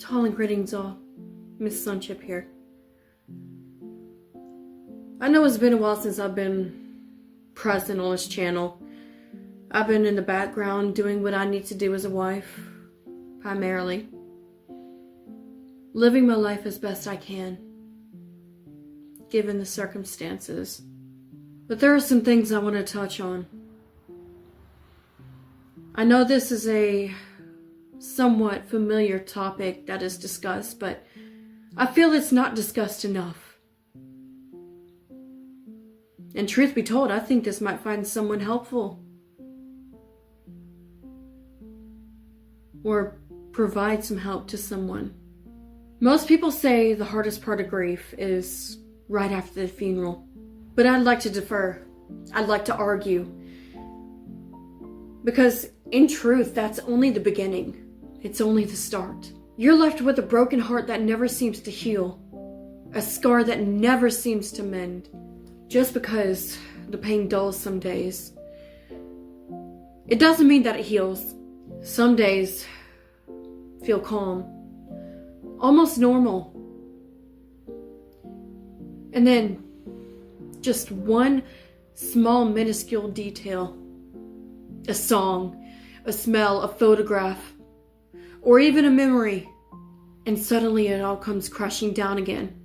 Calling greetings all. Miss Sunchip here. I know it's been a while since I've been present on this channel. I've been in the background doing what I need to do as a wife, primarily. Living my life as best I can, given the circumstances. But there are some things I want to touch on. I know this is a somewhat familiar topic that is discussed, but I feel it's not discussed enough. And truth be told, I think this might find someone helpful. Or provide some help to someone. Most people say the hardest part of grief is right after the funeral. But I'd like to defer. I'd like to argue. Because in truth, that's only the beginning. It's only the start. You're left with a broken heart that never seems to heal. A scar that never seems to mend. Just because the pain dulls some days. It doesn't mean that it heals. Some days feel calm. Almost normal. And then just one small minuscule detail. A song, a smell, a photograph, or even a memory, and suddenly it all comes crashing down again.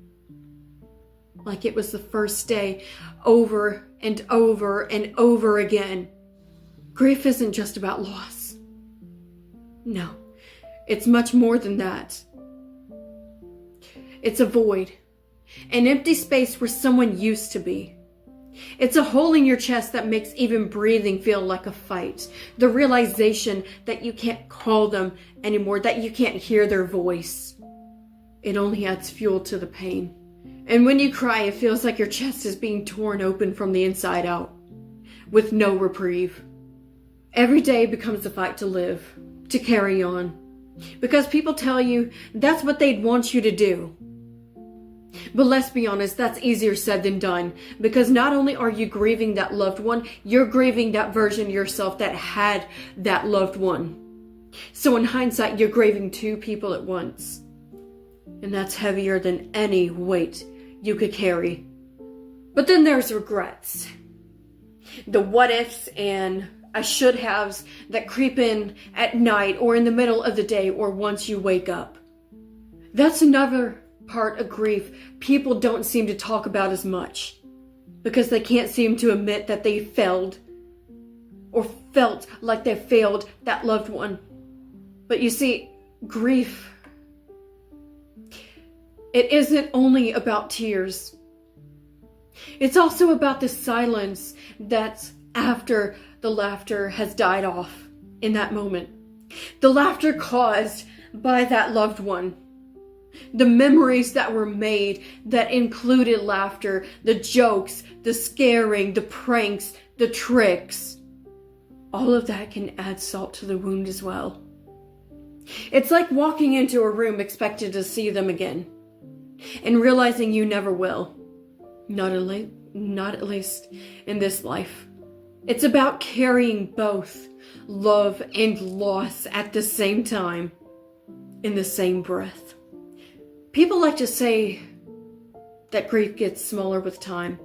Like it was the first day, over and over and over again. Grief isn't just about loss. No, it's much more than that. It's a void, an empty space where someone used to be. It's a hole in your chest that makes even breathing feel like a fight. The realization that you can't call them anymore, that you can't hear their voice. It only adds fuel to the pain. And when you cry, it feels like your chest is being torn open from the inside out, with no reprieve. Every day becomes a fight to live, to carry on. Because people tell you that's what they'd want you to do. But let's be honest, that's easier said than done. Because not only are you grieving that loved one, you're grieving that version of yourself that had that loved one. So in hindsight, you're grieving two people at once. And that's heavier than any weight you could carry. But then there's regrets. The what ifs and I should haves that creep in at night or in the middle of the day or once you wake up. That's another part of grief people don't seem to talk about as much because they can't seem to admit that they failed or felt like they failed that loved one. But you see, grief, it isn't only about tears. It's also about the silence that's after the laughter has died off in that moment. The laughter caused by that loved one. The memories that were made that included laughter, the jokes, the scaring, the pranks, the tricks. All of that can add salt to the wound as well. It's like walking into a room expected to see them again and realizing you never will. Not at least in this life. It's about carrying both love and loss at the same time, in the same breath. People like to say that grief gets smaller with time.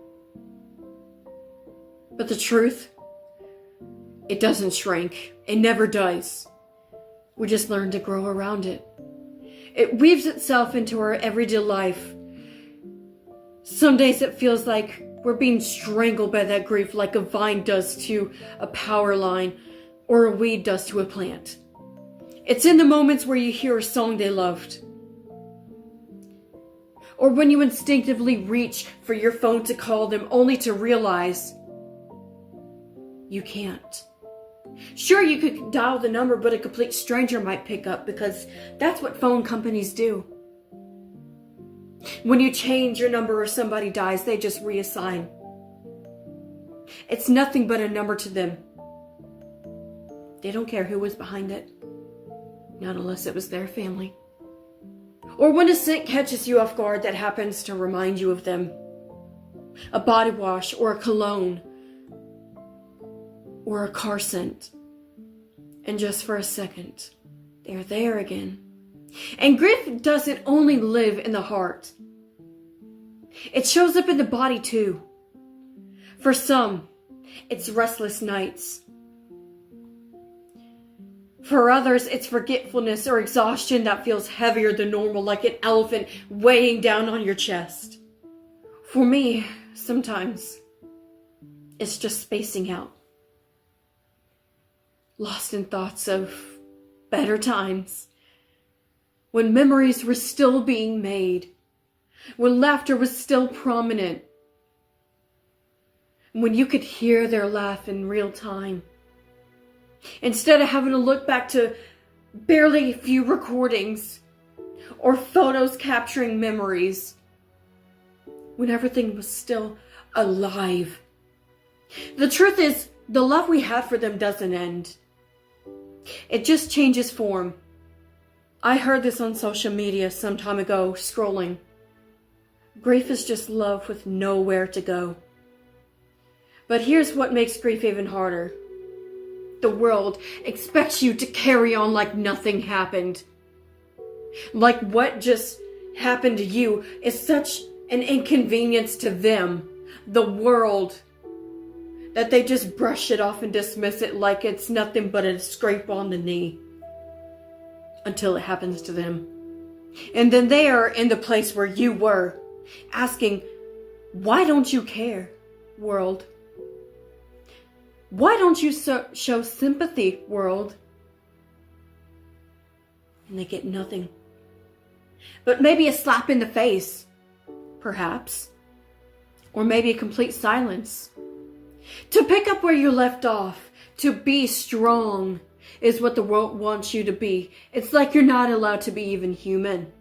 But the truth, it doesn't shrink. It never does. We just learn to grow around it. It weaves itself into our everyday life. Some days it feels like we're being strangled by that grief like a vine does to a power line or a weed does to a plant. It's in the moments where you hear a song they loved. Or when you instinctively reach for your phone to call them only to realize you can't. Sure, you could dial the number, but a complete stranger might pick up because that's what phone companies do. When you change your number or somebody dies, they just reassign. It's nothing but a number to them. They don't care who was behind it. Not unless it was their family. Or when a scent catches you off guard that happens to remind you of them. A body wash or a cologne. Or a car scent. And just for a second, they're there again. And grief doesn't only live in the heart. It shows up in the body too. For some, it's restless nights. For others, it's forgetfulness or exhaustion that feels heavier than normal, like an elephant weighing down on your chest. For me, sometimes, it's just spacing out. Lost in thoughts of better times, when memories were still being made, when laughter was still prominent, when you could hear their laugh in real time, instead of having to look back to barely a few recordings or photos capturing memories, when everything was still alive. The truth is, the love we had for them doesn't end. It just changes form. I heard this on social media some time ago, scrolling. Grief is just love with nowhere to go. But here's what makes grief even harder. The world expects you to carry on like nothing happened. Like what just happened to you is such an inconvenience to them, the world, that they just brush it off and dismiss it like it's nothing but a scrape on the knee until it happens to them. And then they are in the place where you were, asking, why don't you care, world? Why don't you show sympathy, world? And they get nothing. But maybe a slap in the face, perhaps. Or maybe a complete silence. To pick up where you left off, to be strong, is what the world wants you to be. It's like you're not allowed to be even human.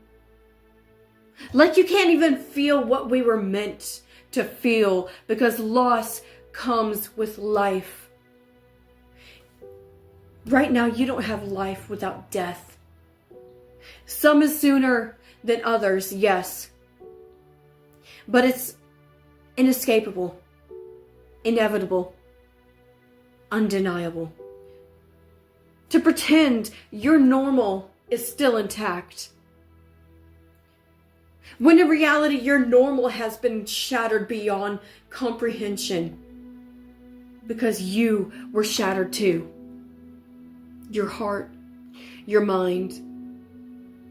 Like you can't even feel what we were meant to feel, because loss comes with life. Right now, you don't have life without death. Some is sooner than others, yes. But it's inescapable, inevitable, undeniable. To pretend your normal is still intact, when in reality your normal has been shattered beyond comprehension, because you were shattered too. Your heart, your mind.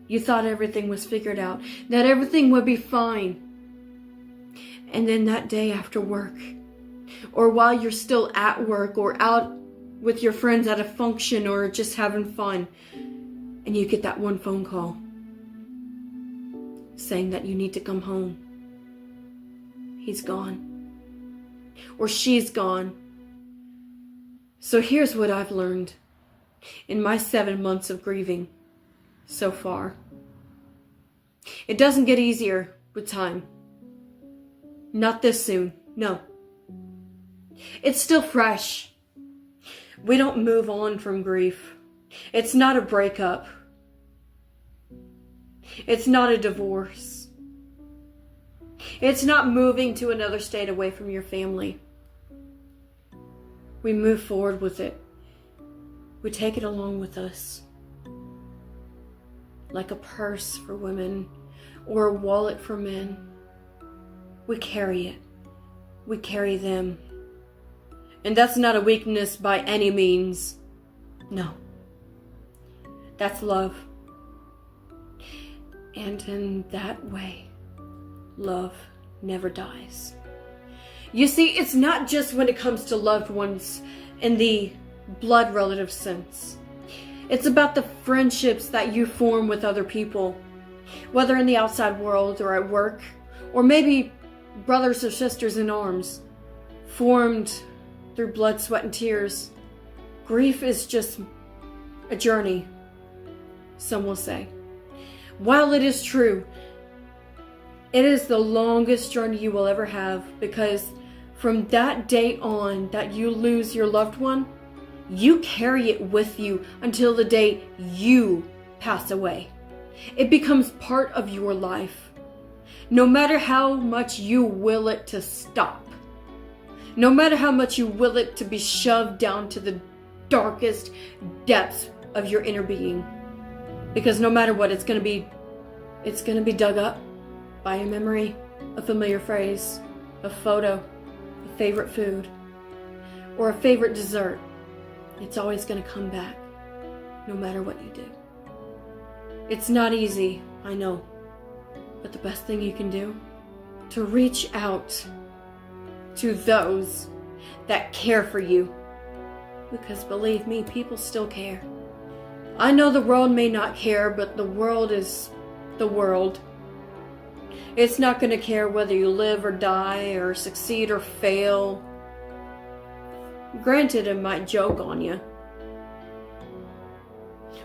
You thought everything was figured out, that everything would be fine. And then that day after work, or while you're still at work or out with your friends at a function or just having fun, and you get that one phone call saying that you need to come home. He's gone. Or she's gone. So here's what I've learned in my 7 months of grieving so far. It doesn't get easier with time. Not this soon, no. It's still fresh. We don't move on from grief. It's not a breakup. It's not a divorce. It's not moving to another state away from your family. We move forward with it. We take it along with us. Like a purse for women or a wallet for men. We carry it. We carry them. And that's not a weakness by any means. No. That's love. And in that way, love never dies. You see, it's not just when it comes to loved ones in the blood relative sense. It's about the friendships that you form with other people, whether in the outside world or at work, or maybe brothers or sisters in arms, formed through blood, sweat, and tears. Grief is just a journey, some will say. While it is true, it is the longest journey you will ever have, because from that day on that you lose your loved one, you carry it with you until the day you pass away. It becomes part of your life. No matter how much you will it to stop, no matter how much you will it to be shoved down to the darkest depths of your inner being. Because no matter what, it's going to be dug up by a memory, a familiar phrase, a photo, a favorite food, or a favorite dessert. It's always going to come back, no matter what you do. It's not easy, I know, but the best thing you can do to reach out to those that care for you. Because believe me, people still care. I know the world may not care, but the world is the world. It's not going to care whether you live or die, or succeed or fail. Granted, it might joke on you,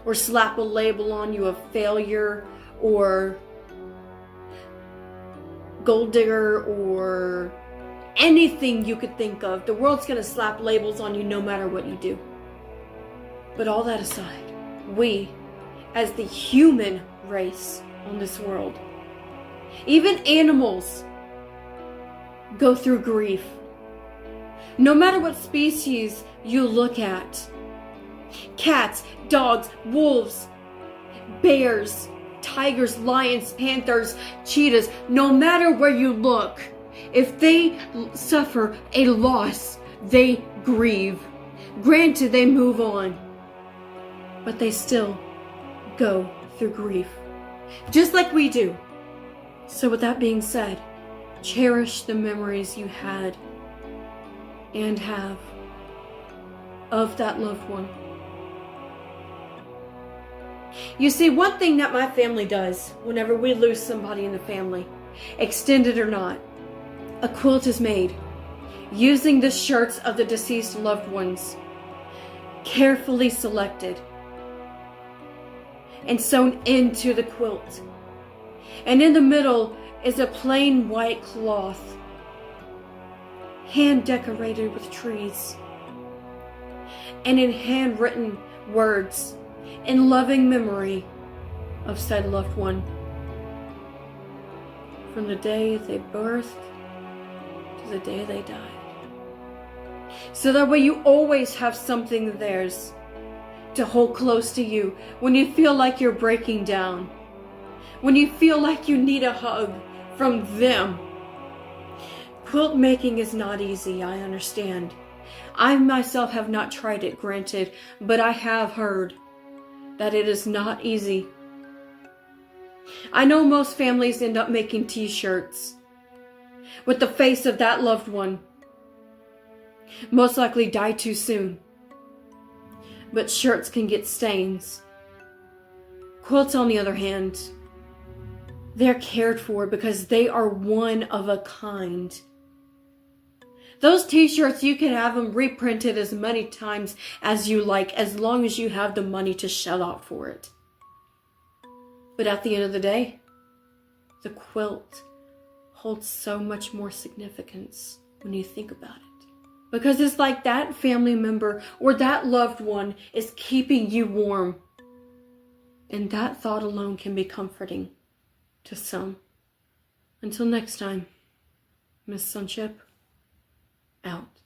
or slap a label on you of failure, or gold digger, or anything you could think of. The world's going to slap labels on you no matter what you do. But all that aside, we, as the human race on this world, even animals, go through grief. No matter what species you look at, cats, dogs, wolves, bears, tigers, lions, panthers, cheetahs, no matter where you look, if they suffer a loss, they grieve. Granted, they move on, but they still go through grief, just like we do. So with that being said, cherish the memories you had and have of that loved one. You see, one thing that my family does whenever we lose somebody in the family, extended or not, a quilt is made using the shirts of the deceased loved ones, carefully selected and sewn into the quilt. And in the middle is a plain white cloth, hand decorated with trees, and in handwritten words in loving memory of said loved one, from the day they birthed to the day they died. So that way you always have something of theirs to hold close to you when you feel like you're breaking down, when you feel like you need a hug from them. Quilt making is not easy, I understand. I myself have not tried it, granted, but I have heard that it is not easy. I know most families end up making t-shirts with the face of that loved one, most likely died too soon. But shirts can get stains. Quilts, on the other hand, they're cared for because they are one of a kind. Those t-shirts, you can have them reprinted as many times as you like, as long as you have the money to shell out for it. But at the end of the day, the quilt holds so much more significance when you think about it. Because it's like that family member or that loved one is keeping you warm. And that thought alone can be comforting to some. Until next time, Miss Sunship, out.